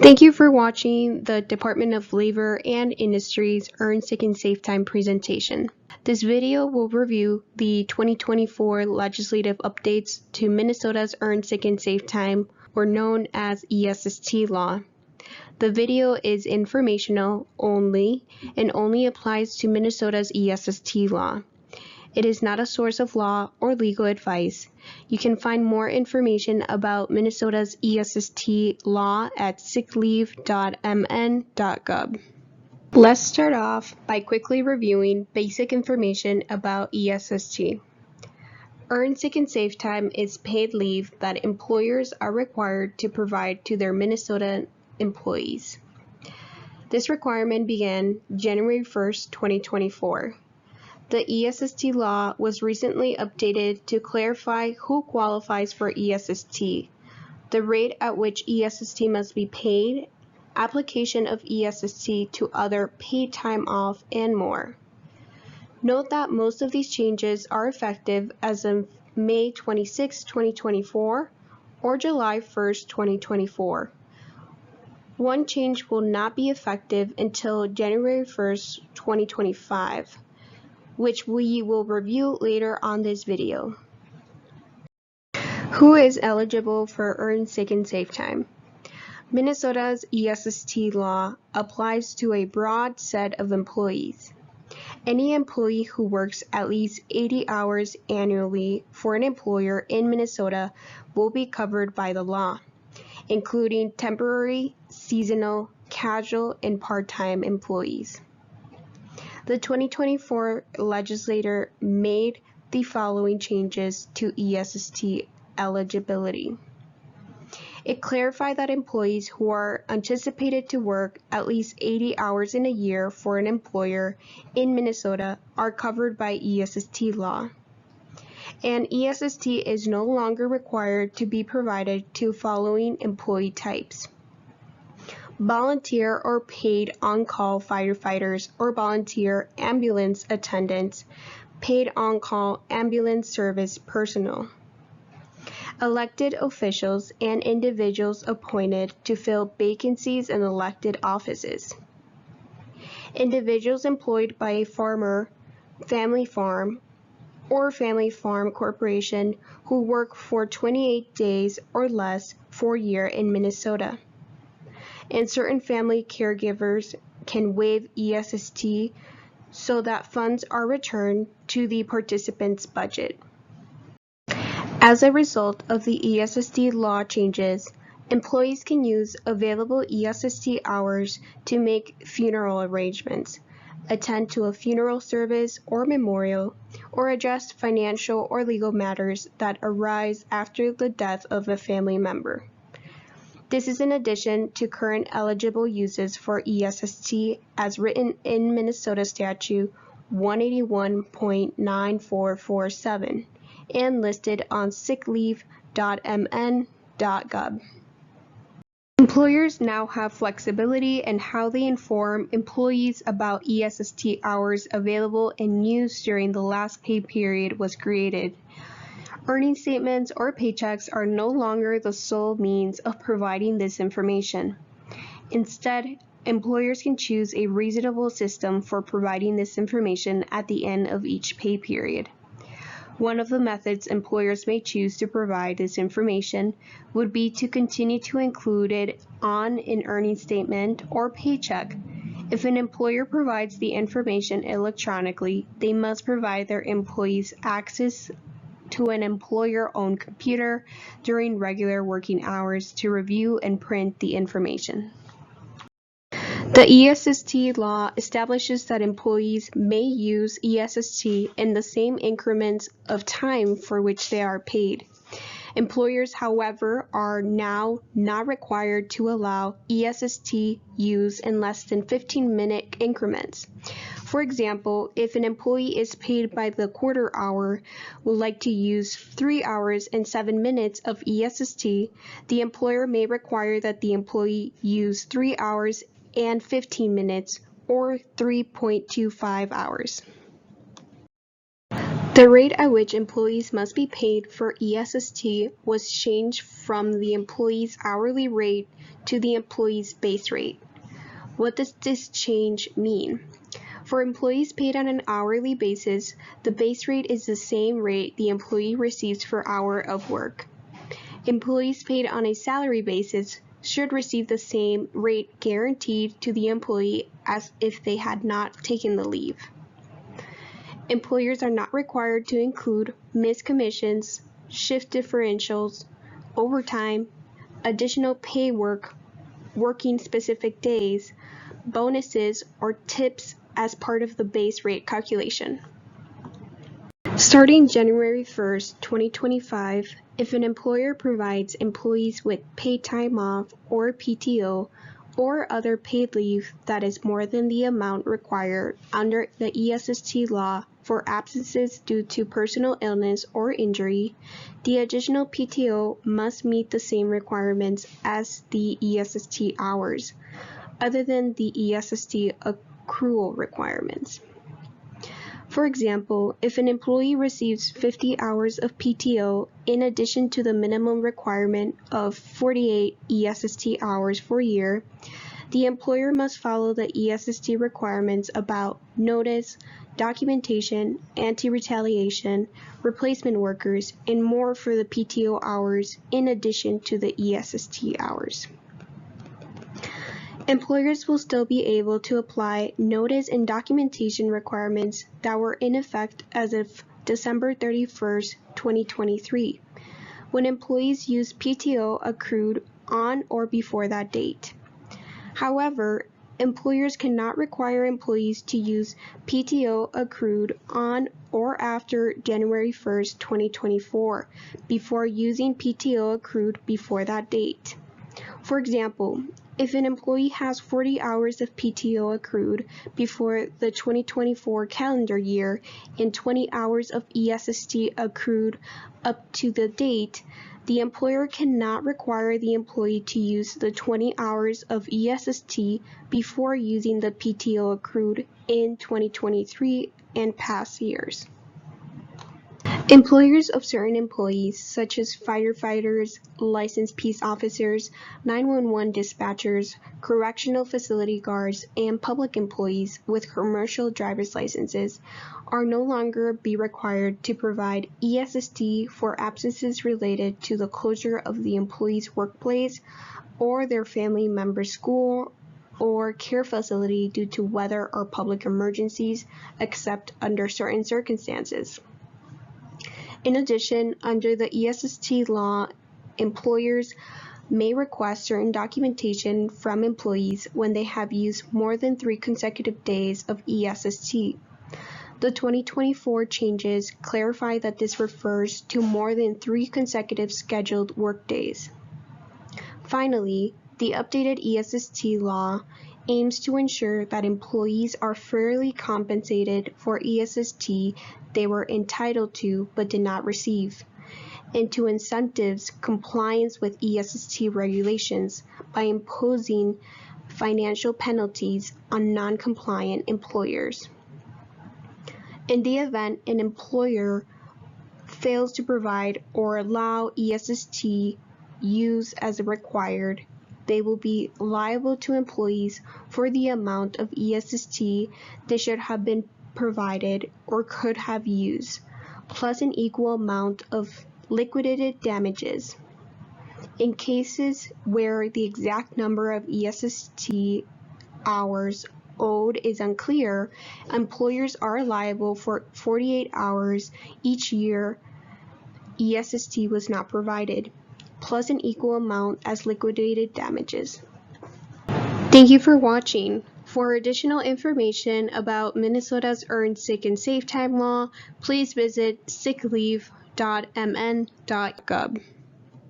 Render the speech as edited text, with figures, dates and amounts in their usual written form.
Thank you for watching the Department of Labor and Industry's Earn Sick and Safe Time presentation. This video will review the 2024 legislative updates to Minnesota's Earn Sick and Safe Time, or known as ESST law. The video is informational only and only applies to Minnesota's ESST law. It is not a source of law or legal advice. You can find more information about Minnesota's ESST law at sickleave.mn.gov. Let's start off by quickly reviewing basic information about ESST. Earned Sick and Safe Time is paid leave that employers are required to provide to their Minnesota employees. This requirement began January 1st, 2024. The ESST law was recently updated to clarify who qualifies for ESST, the rate at which ESST must be paid, application of ESST to other paid time off, and more. Note that most of these changes are effective as of May 26, 2024 or July 1st, 2024. One change will not be effective until January 1st, 2025. Which we will review later on this video. Who is eligible for Earned Sick and Safe Time? Minnesota's ESST law applies to a broad set of employees. Any employee who works at least 80 hours annually for an employer in Minnesota will be covered by the law, including temporary, seasonal, casual, and part-time employees. The 2024 legislature made the following changes to ESST eligibility. It clarified that employees who are anticipated to work at least 80 hours in a year for an employer in Minnesota are covered by ESST law. And ESST is no longer required to be provided to following employee types: volunteer or paid on-call firefighters or volunteer ambulance attendants, paid on-call ambulance service personnel, elected officials and individuals appointed to fill vacancies in elected offices, individuals employed by a farmer, family farm, or family farm corporation who work for 28 days or less for a year in Minnesota. And certain family caregivers can waive ESST so that funds are returned to the participant's budget. As a result of the ESST law changes, employees can use available ESST hours to make funeral arrangements, attend to a funeral service or memorial, or address financial or legal matters that arise after the death of a family member. This is in addition to current eligible uses for ESST as written in Minnesota Statute 181.9447 and listed on sickleave.mn.gov. Employers now have flexibility in how they inform employees about ESST hours available and used during the last pay period was created. Earning statements or paychecks are no longer the sole means of providing this information. Instead, employers can choose a reasonable system for providing this information at the end of each pay period. One of the methods employers may choose to provide this information would be to continue to include it on an earning statement or paycheck. If an employer provides the information electronically, they must provide their employees access to an employer-owned computer during regular working hours to review and print the information. The ESST law establishes that employees may use ESST in the same increments of time for which they are paid. Employers, however, are now not required to allow ESST use in less than 15-minute increments. For example, if an employee is paid by the quarter hour, would like to use 3 hours and 7 minutes of ESST, the employer may require that the employee use 3 hours and 15 minutes or 3.25 hours. The rate at which employees must be paid for ESST was changed from the employee's hourly rate to the employee's base rate. What does this change mean? For employees paid on an hourly basis, the base rate is the same rate the employee receives per hour of work. Employees paid on a salary basis should receive the same rate guaranteed to the employee as if they had not taken the leave. Employers are not required to include missed commissions, shift differentials, overtime, additional pay work, working specific days, bonuses, or tips as part of the base rate calculation. Starting January 1st, 2025, if an employer provides employees with paid time off or PTO or other paid leave that is more than the amount required under the ESST law for absences due to personal illness or injury, the additional PTO must meet the same requirements as the ESST hours, other than the ESST accrual requirements. For example, if an employee receives 50 hours of PTO in addition to the minimum requirement of 48 ESST hours per year, the employer must follow the ESST requirements about notice, documentation, anti-retaliation, replacement workers, and more for the PTO hours in addition to the ESST hours. Employers will still be able to apply notice and documentation requirements that were in effect as of December 31st, 2023, when employees use PTO accrued on or before that date. However, employers cannot require employees to use PTO accrued on or after January 1st, 2024, before using PTO accrued before that date. For example, if an employee has 40 hours of PTO accrued before the 2024 calendar year and 20 hours of ESST accrued up to the date, the employer cannot require the employee to use the 20 hours of ESST before using the PTO accrued in 2023 and past years. Employers of certain employees, such as firefighters, licensed peace officers, 911 dispatchers, correctional facility guards, and public employees with commercial driver's licenses, are no longer be required to provide ESST for absences related to the closure of the employee's workplace or their family member's school or care facility due to weather or public emergencies, except under certain circumstances. In addition, under the ESST law, employers may request certain documentation from employees when they have used more than 3 consecutive days of ESST. The 2024 changes clarify that this refers to more than 3 consecutive scheduled workdays. Finally, the updated ESST law aims to ensure that employees are fairly compensated for ESST they were entitled to but did not receive, and to incentives compliance with ESST regulations by imposing financial penalties on non-compliant employers. In the event an employer fails to provide or allow ESST use as required, they will be liable to employees for the amount of ESST they should have been provided or could have used, plus an equal amount of liquidated damages. In cases where the exact number of ESST hours owed is unclear, employers are liable for 48 hours each year ESST was not provided, plus an equal amount as liquidated damages. Thank you for watching. For additional information about Minnesota's Earned Sick and Safe Time law, please visit sickleave.mn.gov.